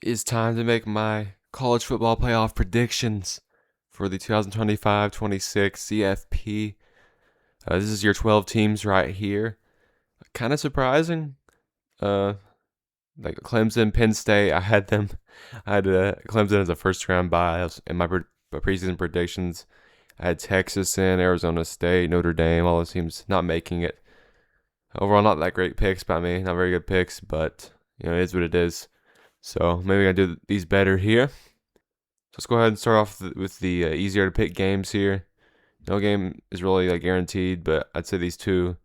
It's time to make my college football playoff predictions for the 2025-26 CFP. This is your 12 teams right here. Kind of surprising. Uh, like Clemson, Penn State, I had them. I had Clemson as a first round bye in my preseason predictions. I had Texas in, Arizona State, Notre Dame, all those teams not making it. Overall, not that great picks by me. Not very good picks, but it is what it is. So maybe I do these better here. So let's go ahead and start off with the easier to pick games here. No game is really guaranteed, but I'd say these two,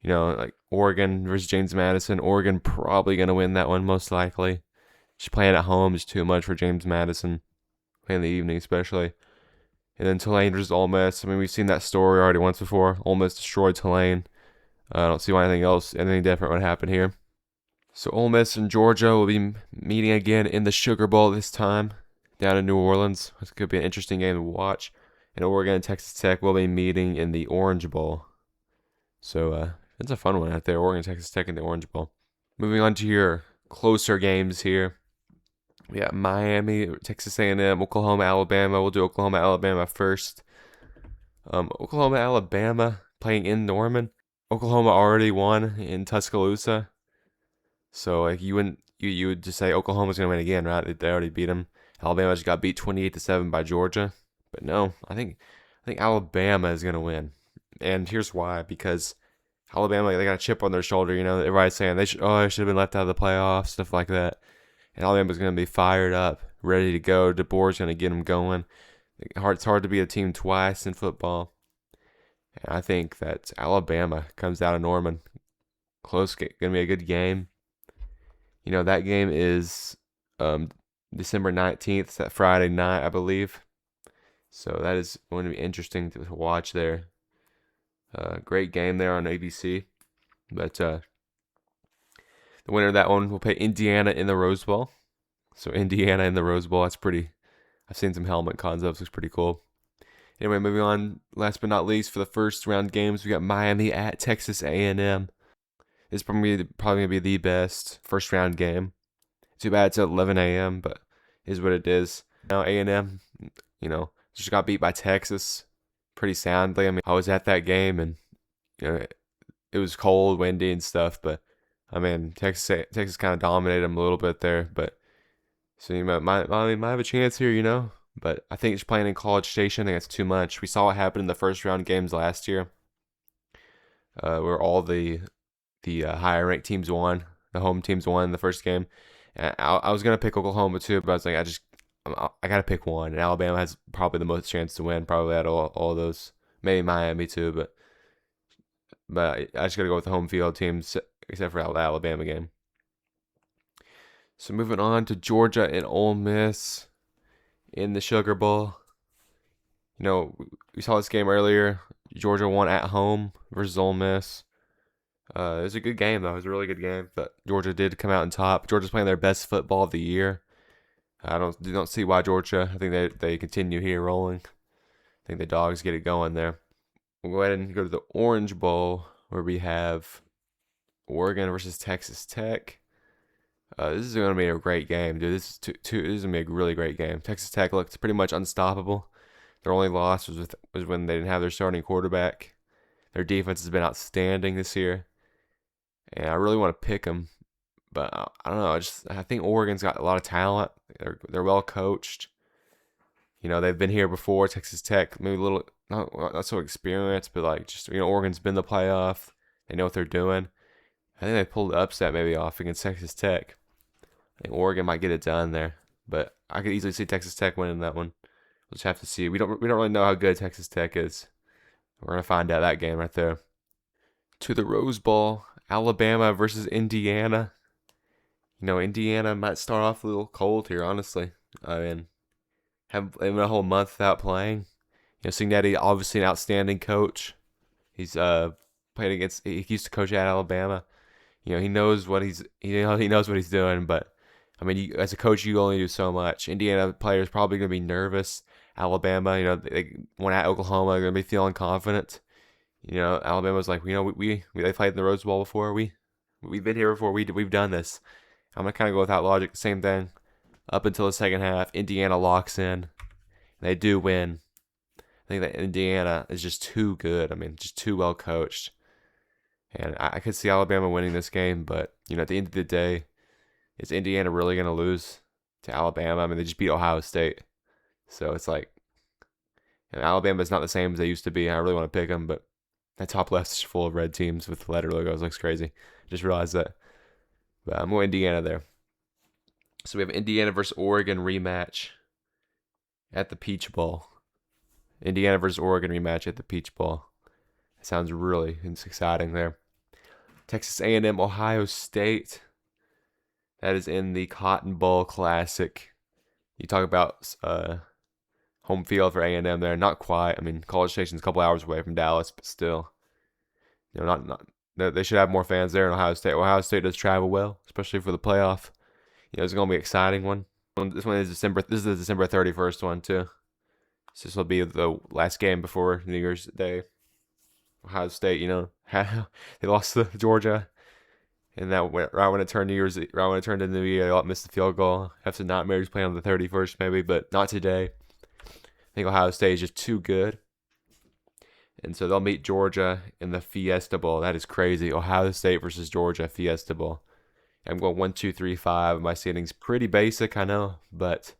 like Oregon versus James Madison. Oregon probably going to win that one most likely. Just playing at home is too much for James Madison, playing in the evening especially. And then Tulane versus Ole Miss. I mean, we've seen that story already once before. Ole Miss destroyed Tulane. I don't see why anything different would happen here. So Ole Miss and Georgia will be meeting again in the Sugar Bowl this time, down in New Orleans. This could be an interesting game to watch. And Oregon and Texas Tech will be meeting in the Orange Bowl. So it's a fun one out there. Oregon, Texas Tech in the Orange Bowl. Moving on to your closer games here. We got Miami, Texas A&M, Oklahoma, Alabama. We'll do Oklahoma, Alabama first. Oklahoma, Alabama playing in Norman. Oklahoma already won in Tuscaloosa. So you would just say Oklahoma's gonna win again, right? They already beat them. Alabama just got beat 28-7 by Georgia, but no, I think Alabama is gonna win, and here's why: because Alabama, they got a chip on their shoulder. Everybody's saying they should have been left out of the playoffs, stuff like that. And Alabama's gonna be fired up, ready to go. DeBoer's gonna get them going. It's hard to beat a team twice in football, and I think that Alabama comes out of Norman. Close, gonna be a good game. That game is December 19th. It's that Friday night, I believe. So that is going to be interesting to watch there. Great game there on ABC. But the winner of that one will play Indiana in the Rose Bowl. So Indiana in the Rose Bowl, that's pretty. I've seen some helmet concepts. Looks pretty cool. Anyway, moving on. Last but not least, for the first round games, we got Miami at Texas A&M. This is probably going to be the best first round game. Too bad it's at 11 a.m., but is what it is. Now A&M, just got beat by Texas pretty soundly. I mean, I was at that game, and it was cold, windy, and stuff. But I mean, Texas kind of dominated them a little bit there. But so you might have a chance here. But I think just playing in College Station, I think it's too much. We saw what happened in the first round games last year, where all the higher ranked teams won, the home teams won in the first game. And I was gonna pick Oklahoma too, but I was like, I gotta pick one. And Alabama has probably the most chance to win, probably out of all those. Maybe Miami too, but I just gotta go with the home field teams, except for the Alabama game. So moving on to Georgia and Ole Miss in the Sugar Bowl. We saw this game earlier. Georgia won at home versus Ole Miss. It was a good game, though. It was a really good game. But Georgia did come out on top. Georgia's playing their best football of the year. I don't see why Georgia. I think they continue here rolling. I think the Dogs get it going there. We'll go ahead and go to the Orange Bowl, where we have Oregon versus Texas Tech. This is going to be a great game, dude. This is going to be a really great game. Texas Tech looked pretty much unstoppable. Their only loss was when they didn't have their starting quarterback. Their defense has been outstanding this year. And I really want to pick them, but I don't know. I think Oregon's got a lot of talent. They're well coached. They've been here before. Texas Tech, maybe a little not so experienced, but Oregon's been in the playoff. They know what they're doing. I think they pulled the upset maybe off against Texas Tech. I think Oregon might get it done there, but I could easily see Texas Tech winning that one. We'll just have to see. We don't really know how good Texas Tech is. We're gonna find out that game right there. To the Rose Bowl. Alabama versus Indiana. Indiana might start off a little cold here, honestly. I mean, have a whole month without playing. Cignetti, obviously an outstanding coach. He's played against. He used to coach at Alabama. He knows what he knows what he's doing. But I mean, as a coach, you only do so much. Indiana players probably gonna be nervous. Alabama, they went at Oklahoma. They're gonna be feeling confident. Alabama's like, we they played in the Rose Bowl before. We've been here before. We've done this. I'm gonna kind of go with that logic. Same thing. up until the second half. Indiana locks in. They do win. I think that Indiana is just too good. I mean, just too well coached. And I could see Alabama winning this game, but at the end of the day, is Indiana really going to lose to Alabama? I mean, they just beat Ohio State, so it's like, Alabama's not the same as they used to be. I really want to pick them, but that top left is full of red teams with letter logos. Looks crazy. I just realized that. But I'm going Indiana there. So we have Indiana versus Oregon rematch at the Peach Bowl. Indiana versus Oregon rematch at the Peach Bowl. Sounds really exciting there. Texas A&M, Ohio State. That is in the Cotton Bowl Classic. You talk about home field for A&M there. Not quite. I mean, College Station's a couple hours away from Dallas, but still, not. They should have more fans there in Ohio State. Ohio State does travel well, especially for the playoff. It's gonna be an exciting one. This one is December. This is the December 31st one too. So this will be the last game before New Year's Day. Ohio State, they lost to Georgia, and that went right when it turned to New Year, they missed the field goal. Have some nightmares playing on the 31st maybe, but not today. I think Ohio State is just too good, and so they'll meet Georgia in the Fiesta Bowl. That is crazy. Ohio State versus Georgia Fiesta Bowl. I'm going 1, 2, 3, 5. My seating's pretty basic, I know, but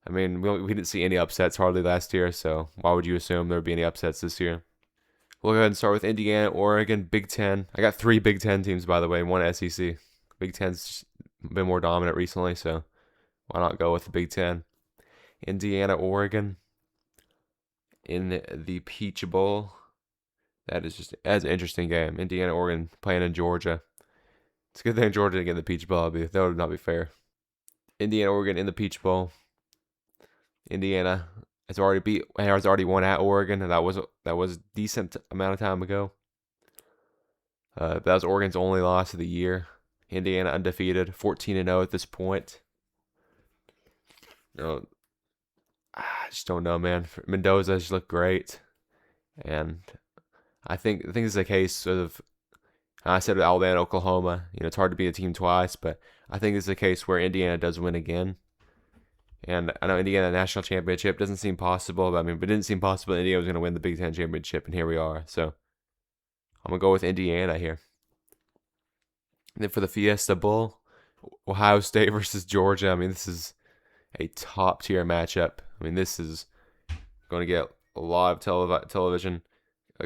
I mean we didn't see any upsets hardly last year, so why would you assume there would be any upsets this year? We'll go ahead and start with Indiana, Oregon, Big Ten. I got 3 Big Ten teams, by the way, and 1 SEC. Big Ten's been more dominant recently, so why not go with the Big Ten? Indiana, Oregon in the Peach Bowl. That's an interesting game. Indiana, Oregon playing in Georgia. It's a good thing Georgia didn't get in the Peach Bowl. That would not be fair. Indiana, Oregon in the Peach Bowl. Indiana has already won at Oregon, and that was a decent amount of time ago. That was Oregon's only loss of the year. Indiana undefeated, 14-0 at this point. I just don't know, man. Mendoza just looked great, and I think this is a case of. I said with Alabama, Oklahoma. It's hard to beat a team twice, but I think this is a case where Indiana does win again. And I know Indiana national championship doesn't seem possible, but it didn't seem possible Indiana was going to win the Big Ten championship, and here we are. So I'm going to go with Indiana here. And then for the Fiesta Bowl, Ohio State versus Georgia. This is a top-tier matchup. This is going to get a lot of television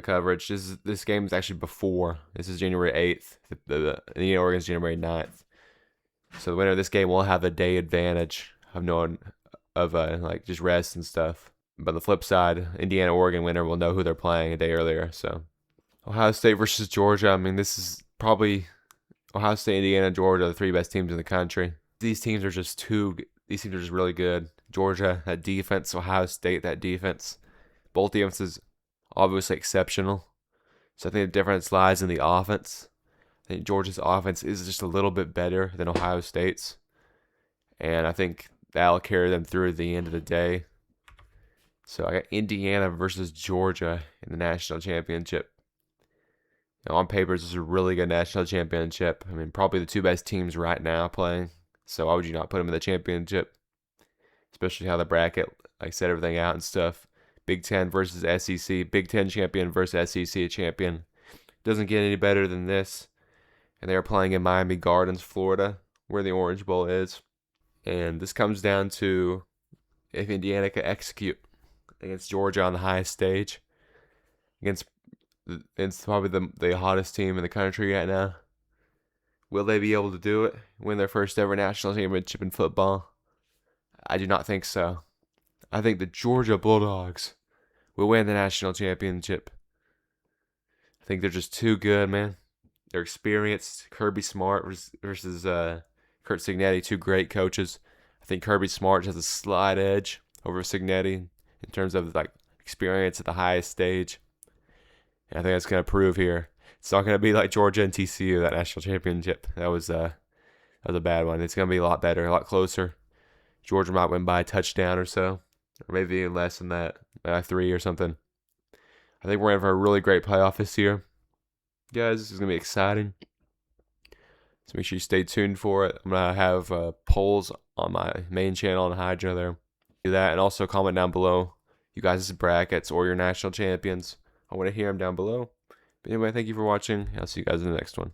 coverage. This game is actually before. This is January 8th. The Indiana Oregon's January 9th. So the winner of this game will have a day advantage of knowing just rest and stuff. But on the flip side, Indiana Oregon winner will know who they're playing a day earlier. So Ohio State versus Georgia. This is probably Ohio State, Indiana, Georgia, the 3 best teams in the country. These teams are just really good. Georgia, that defense. Ohio State, that defense. Both defenses obviously exceptional. So I think the difference lies in the offense. I think Georgia's offense is just a little bit better than Ohio State's. And I think that'll carry them through the end of the day. So I got Indiana versus Georgia in the national championship. On paper, this is a really good national championship. Probably the 2 best teams right now playing. So why would you not put them in the championship? Especially how the bracket set everything out and stuff. Big Ten versus SEC. Big Ten champion versus SEC champion. Doesn't get any better than this. And they're playing in Miami Gardens, Florida, where the Orange Bowl is. And this comes down to if Indiana can execute against Georgia on the highest stage, against probably the hottest team in the country right now. Will they be able to do it? Win their first ever national championship in football? I do not think so. I think the Georgia Bulldogs will win the national championship. I think they're just too good, man. They're experienced. Kirby Smart versus Kurt Cignetti, 2 great coaches. I think Kirby Smart has a slight edge over Cignetti in terms of experience at the highest stage. And I think that's going to prove here. It's not going to be like Georgia and TCU, that national championship. That was a bad one. It's going to be a lot better, a lot closer. Georgia might win by a touchdown or so, or maybe even less than that, 3 or something. I think we're in for a really great playoff this year. Guys, this is going to be exciting. So make sure you stay tuned for it. I'm going to have polls on my main channel and Hydra there. Do that, and also comment down below you guys' brackets or your national champions. I want to hear them down below. But anyway, thank you for watching. I'll see you guys in the next one.